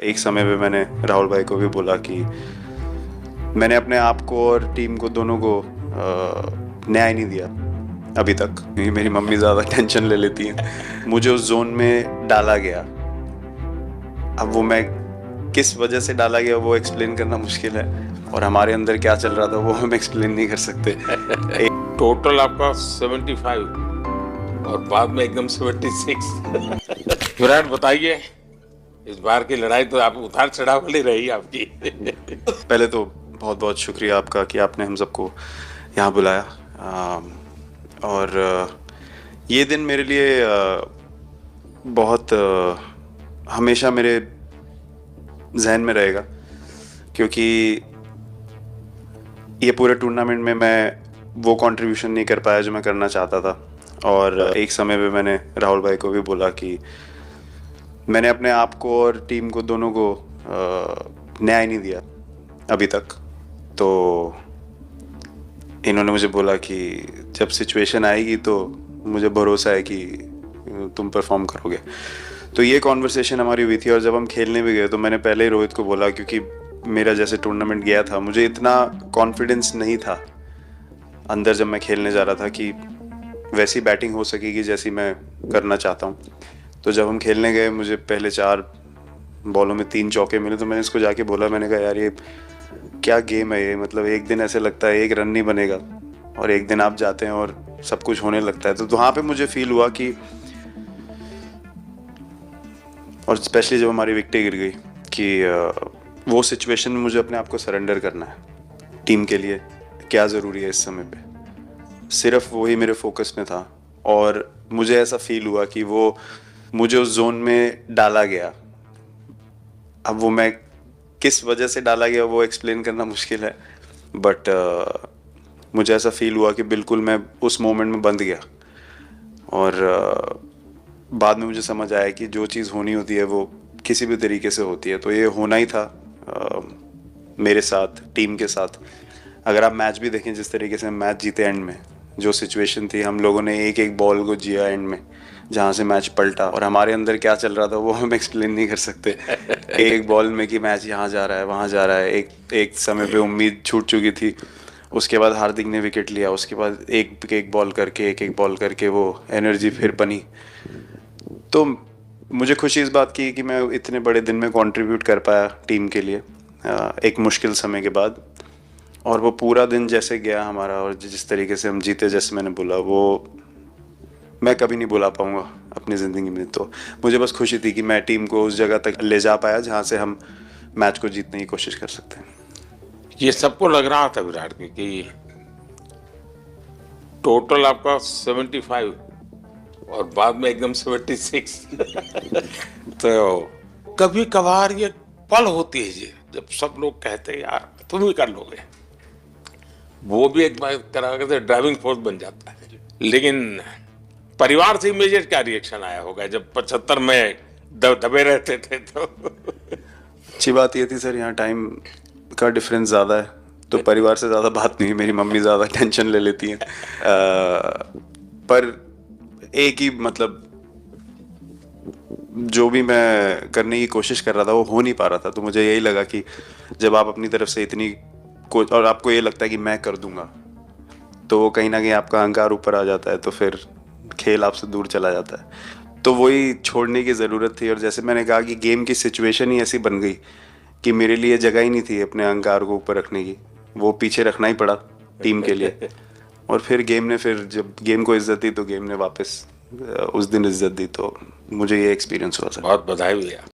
एक समय पे मैंने राहुल भाई को भी बोला कि मैंने अपने आप को और टीम को दोनों को न्याय नहीं दिया अभी तक। क्योंकि मेरी मम्मी ज़्यादा टेंशन ले लेती हैं। मुझे उस जोन में डाला गया। अब वो मैं किस वजह से डाला गया वो एक्सप्लेन करना मुश्किल है, और हमारे अंदर क्या चल रहा था वो हम एक्सप्लेन नहीं कर सकते। टोटल आपका 75 और बाद में एकदम 76। विराट बताइए, इस बार की लड़ाई तो आप उतार चढ़ाव वाली रही आपकी। पहले तो बहुत बहुत शुक्रिया आपका कि आपने हम सबको यहाँ बुलाया। और ये दिन मेरे लिए बहुत हमेशा मेरे जहन में रहेगा, क्योंकि ये पूरे टूर्नामेंट में मैं वो कंट्रीब्यूशन नहीं कर पाया जो मैं करना चाहता था। और एक समय पे मैंने राहुल भाई को भी बोला कि मैंने अपने आप को और टीम को दोनों को न्याय नहीं दिया अभी तक। तो इन्होंने मुझे बोला कि जब सिचुएशन आएगी तो मुझे भरोसा है कि तुम परफॉर्म करोगे। तो ये कॉन्वर्सेशन हमारी हुई थी, और जब हम खेलने भी गए तो मैंने पहले ही रोहित को बोला, क्योंकि मेरा जैसे टूर्नामेंट गया था मुझे इतना कॉन्फिडेंस नहीं था अंदर जब मैं खेलने जा रहा था कि वैसी बैटिंग हो सकेगी जैसी मैं करना चाहता हूँ। तो जब हम खेलने गए मुझे पहले 4 बॉलों में 3 चौके मिले, तो मैंने इसको जाके बोला, मैंने कहा यार ये क्या गेम है ये, मतलब एक दिन ऐसे लगता है एक रन नहीं बनेगा और एक दिन आप जाते हैं और सब कुछ होने लगता है। तो वहाँ पे मुझे फील हुआ कि, और स्पेशली जब हमारी विकेटें गिर गई, कि वो सिचुएशन में मुझे अपने आप को सरेंडर करना है। टीम के लिए क्या ज़रूरी है इस समय पे, सिर्फ वही मेरे फोकस में था। और मुझे ऐसा फील हुआ कि वो मुझे उस जोन में डाला गया। अब वो मैं किस वजह से डाला गया वो एक्सप्लेन करना मुश्किल है, बट मुझे ऐसा फील हुआ कि बिल्कुल मैं उस मोमेंट में बंध गया। और बाद में मुझे समझ आया कि जो चीज़ होनी होती है वो किसी भी तरीके से होती है। तो ये होना ही था मेरे साथ, टीम के साथ। अगर आप मैच भी देखें, जिस तरीके से हम मैच जीते एंड में, जो सिचुएशन थी, हम लोगों ने एक एक बॉल को जिया एंड में, जहाँ से मैच पलटा, और हमारे अंदर क्या चल रहा था वो हम एक्सप्लेन नहीं कर सकते। एक बॉल में कि मैच यहाँ जा रहा है वहाँ जा रहा है। एक समय पे उम्मीद छूट चुकी थी, उसके बाद हार्दिक ने विकेट लिया, उसके बाद एक एक बॉल करके वो एनर्जी फिर बनी। तो मुझे खुशी इस बात की कि मैं इतने बड़े दिन में कंट्रीब्यूट कर पाया टीम के लिए एक मुश्किल समय के बाद। और वो पूरा दिन जैसे गया हमारा, और जिस तरीके से हम जीते, जैसे मैंने बोला, वो मैं कभी नहीं भुला पाऊंगा अपनी ज़िंदगी में। तो मुझे बस खुशी थी कि मैं टीम को उस जगह तक ले जा पाया जहाँ से हम मैच को जीतने की कोशिश कर सकते हैं। ये सबको लग रहा था विराट की कि टोटल आपका 75 और बाद में एकदम 76। तो कभी कभार ये पल होती है ये, जब सब लोग कहते हैं यार तुम ही कर लोगे, वो भी एक तरह से ड्राइविंग फोर्स बन जाता है। लेकिन परिवार से इमीडिएट क्या रिएक्शन आया होगा जब 75 में दबे रहते थे? तो अच्छी बात ये थी सर, यहाँ टाइम का डिफरेंस ज़्यादा है, तो परिवार से ज़्यादा बात नहीं, मेरी मम्मी ज़्यादा टेंशन ले लेती हैं। पर एक ही, मतलब जो भी मैं करने की कोशिश कर रहा था वो हो नहीं पा रहा था। तो मुझे यही लगा कि जब आप अपनी तरफ से इतनी और आपको ये लगता है कि मैं कर दूंगा, तो वो कहीं ना कहीं आपका अहंकार ऊपर आ जाता है, तो फिर खेल आपसे दूर चला जाता है। तो वही छोड़ने की ज़रूरत थी। और जैसे मैंने कहा कि गेम की सिचुएशन ही ऐसी बन गई कि मेरे लिए जगह ही नहीं थी अपने अहंकार को ऊपर रखने की, वो पीछे रखना ही पड़ा टीम के लिए। और फिर गेम ने, फिर जब गेम को इज्जत दी तो गेम ने वापस उस दिन इज्जत दी। तो मुझे ये एक्सपीरियंस हुआ सर। बहुत बधाई भैया।